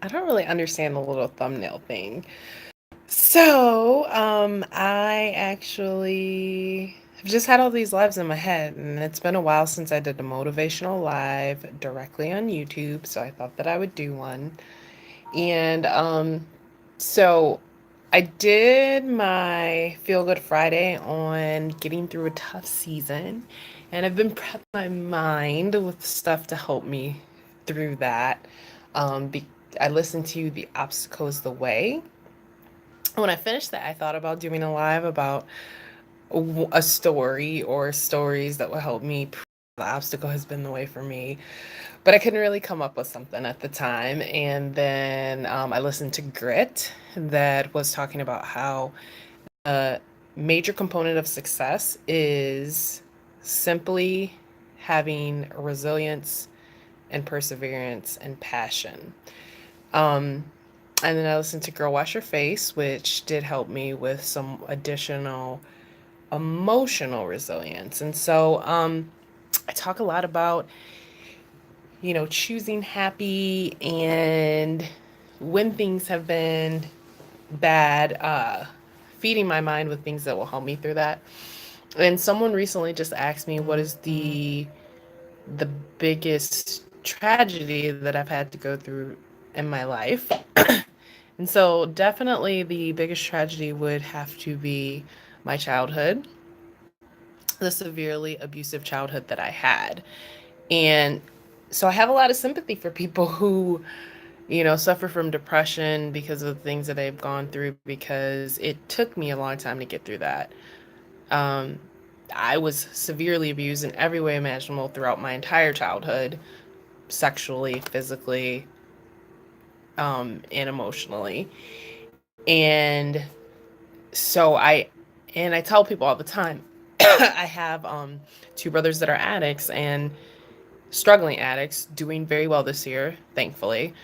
I don't really understand the little thumbnail thing. So, I actually have just had all these lives in my head, and it's been a while since I did a motivational live directly on YouTube, so I thought that I would do one. And so I did my Feel Good Friday on getting through a tough season, and I've been prepping my mind with stuff to help me through that. Um, be- I listened to The Obstacle is the Way. When I finished that, I thought about doing a live about a story or stories that will help me. The obstacle has been the way for me, but I couldn't really come up with something at the time. And then I listened to Grit that was talking about how a major component of success is simply having resilience and perseverance and passion. Um, and then I listened to Girl Wash Your Face, which did help me with some additional emotional resilience. And so I talk a lot about, choosing happy and when things have been bad, feeding my mind with things that will help me through that. And someone recently just asked me what is the biggest tragedy that I've had to go through in my life. And so definitely the biggest tragedy would have to be my childhood, the severely abusive childhood that I had. And so I have a lot of sympathy for people who, suffer from depression because of the things that they've gone through because it took me a long time to get through that. Um, I was severely abused in every way imaginable throughout my entire childhood, sexually, physically, and emotionally. And so I tell people all the time, I have two brothers that are addicts and struggling addicts, doing very well this year, thankfully.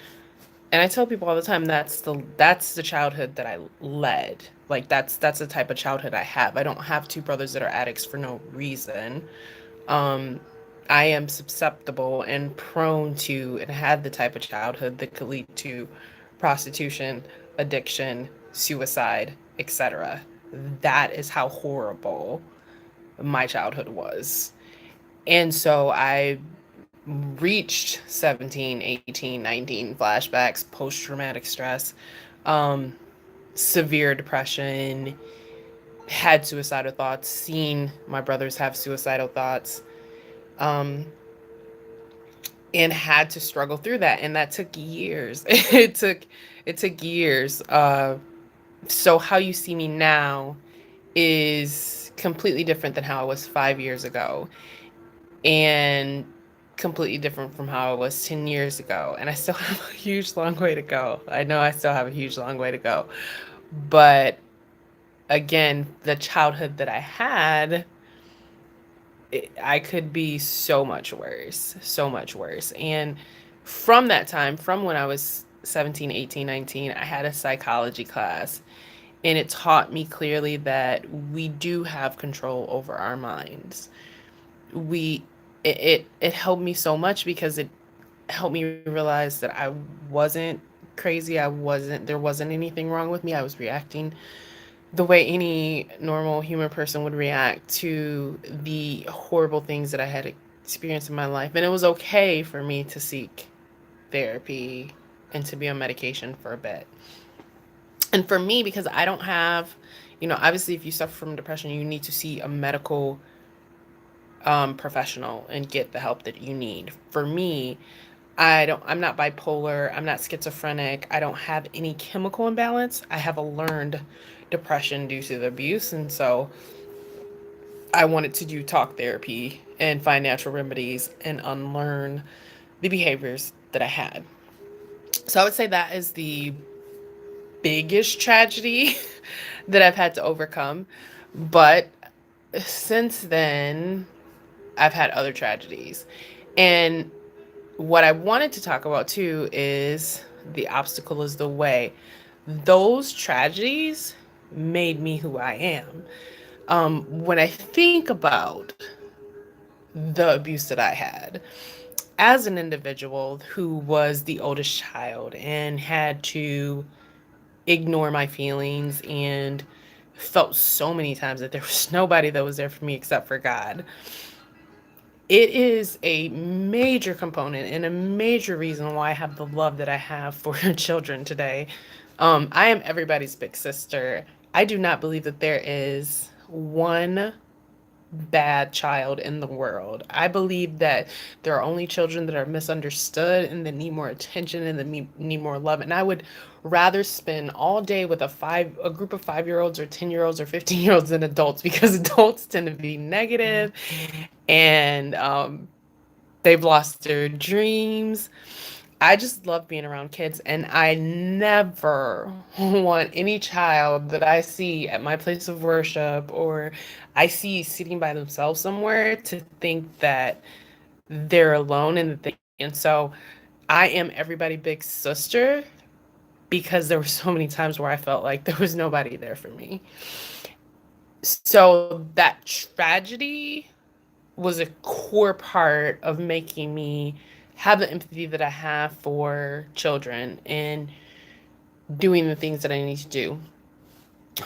And I tell people all the time that's the childhood that I led. Like that's the type of childhood I have. I don't have two brothers that are addicts for no reason. Um, I am susceptible and prone to and had the type of childhood that could lead to prostitution, addiction, suicide, etc. That is how horrible my childhood was. And so I reached 17, 18, 19 flashbacks, post traumatic stress, um, severe depression, had suicidal thoughts, seen my brothers have suicidal thoughts, um, and had to struggle through that. And that took years. It took years. So how you see me now is completely different than how I was 5 years ago. And completely different from how I was 10 years ago. And I still have a huge long way to go. I know I still have a huge long way to go. But again, the childhood that I had, I could be so much worse, so much worse. And from that time, from when I was 17, 18, 19, I had a psychology class. And it taught me clearly that we do have control over our minds. We it helped me so much because it helped me realize that I wasn't crazy. There wasn't anything wrong with me. I was reacting the way any normal human person would react to the horrible things that I had experienced in my life. And it was okay for me to seek therapy and to be on medication for a bit. And for me, because I don't have, obviously, if you suffer from depression, you need to see a medical professional and get the help that you need. For me, I'm not bipolar, I'm not schizophrenic, I don't have any chemical imbalance. I have a learned depression due to the abuse, and so I wanted to do talk therapy and find natural remedies and unlearn the behaviors that I had. So I would say that is the biggest tragedy that I've had to overcome. But since then, I've had other tragedies. And what I wanted to talk about too is the obstacle is the way. Those tragedies made me who I am. When I think about the abuse that I had, as an individual who was the oldest child and had to ignore my feelings and felt so many times that there was nobody that was there for me except for God, it is a major component and a major reason why I have the love that I have for children today. I am everybody's big sister. I do not believe that there is one bad child in the world. I believe that there are only children that are misunderstood and that need more attention and that need more love. And I would rather spend all day with a group of 5-year-olds or 10-year-olds or 15-year-olds than adults, because adults tend to be negative and they've lost their dreams. I just love being around kids, and I never want any child that I see at my place of worship or I see sitting by themselves somewhere to think that they're alone and so I am everybody big sister, because there were so many times where I felt like there was nobody there for me. So that tragedy was a core part of making me have the empathy that I have for children and doing the things that I need to do.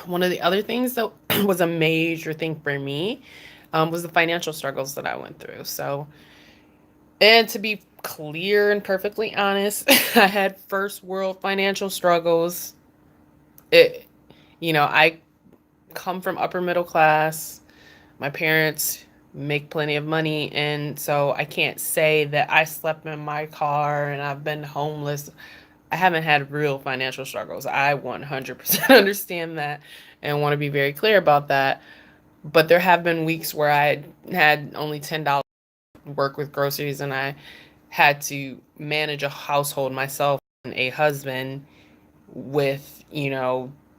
One of the other things that was a major thing for me was the financial struggles that I went through. So, and to be clear and perfectly honest, I had first world financial struggles. It, I come from upper middle class. My parents make plenty of money, and so I can't say that I slept in my car and I've been homeless. I haven't had real financial struggles. I 100% understand that and want to be very clear about that. But there have been weeks where I had only $10 to work with groceries, and I had to manage a household myself and a husband with,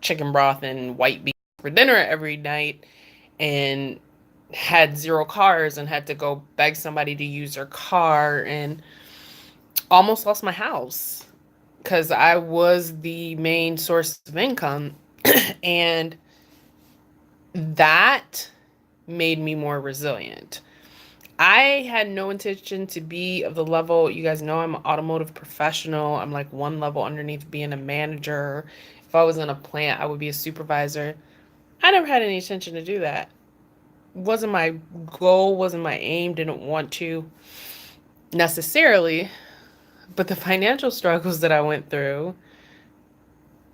chicken broth and white beef for dinner every night, and had zero cars and had to go beg somebody to use their car, and almost lost my house because I was the main source of income. And that made me more resilient. I had no intention to be of the level, you guys know I'm an automotive professional. I'm like one level underneath being a manager. If I was in a plant, I would be a supervisor. I never had any intention to do that. Wasn't my goal, wasn't my aim, didn't want to necessarily. But the financial struggles that I went through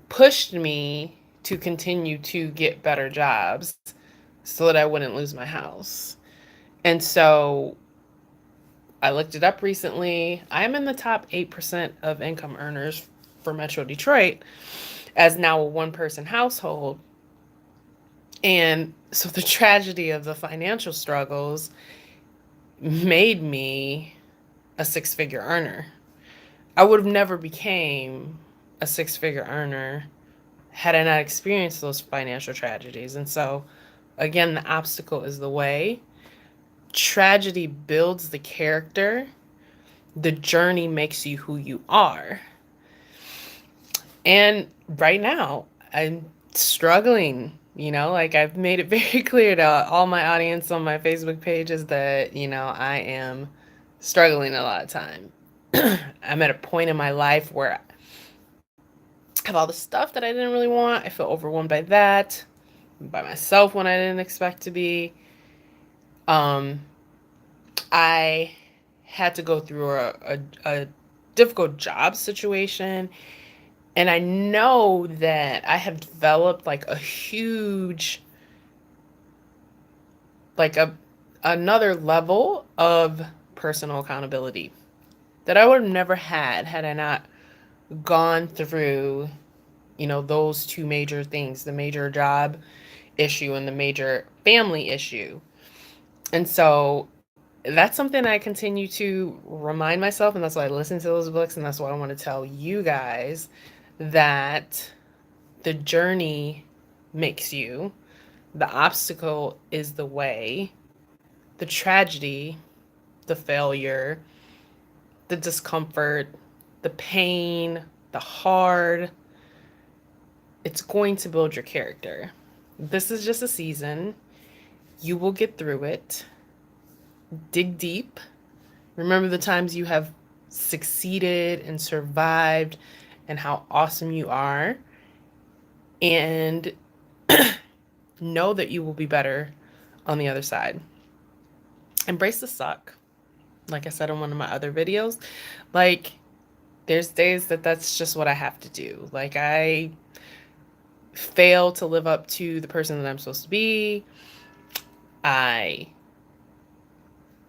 pushed me to continue to get better jobs so that I wouldn't lose my house. And so I looked it up recently. I'm in the top 8% of income earners for Metro Detroit as now a one-person household. And so the tragedy of the financial struggles made me a six-figure earner. I would have never became a six-figure earner had I not experienced those financial tragedies. And so, again, the obstacle is the way. Tragedy builds the character. The journey makes you who you are. And right now, I'm struggling. Like I've made it very clear to all my audience on my Facebook pages that, I am struggling a lot of time. I'm at a point in my life where I have all the stuff that I didn't really want. I feel overwhelmed by that, by myself when I didn't expect to be. Um, I had to go through a difficult job situation. And I know that I have developed like a huge, like another level of personal accountability that I would have never had I not gone through, those two major things, the major job issue and the major family issue. And so that's something I continue to remind myself, and that's why I listen to those books, and that's why I want to tell you guys that the journey makes you, the obstacle is the way, the tragedy, the failure, the discomfort, the pain, the hard, it's going to build your character. This is just a season. You will get through it. Dig deep. Remember the times you have succeeded and survived and how awesome you are. And know that you will be better on the other side. Embrace the suck. Like I said in one of my other videos, like there's days that that's just what I have to do. Like I fail to live up to the person that I'm supposed to be. I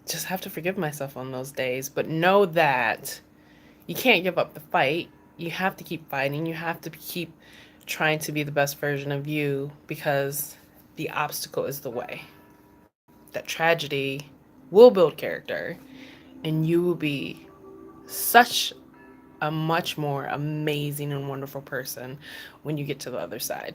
just have to forgive myself on those days, but know that you can't give up the fight. You have to keep fighting. You have to keep trying to be the best version of you because the obstacle is the way. That tragedy will build character and you will be such a much more amazing and wonderful person when you get to the other side.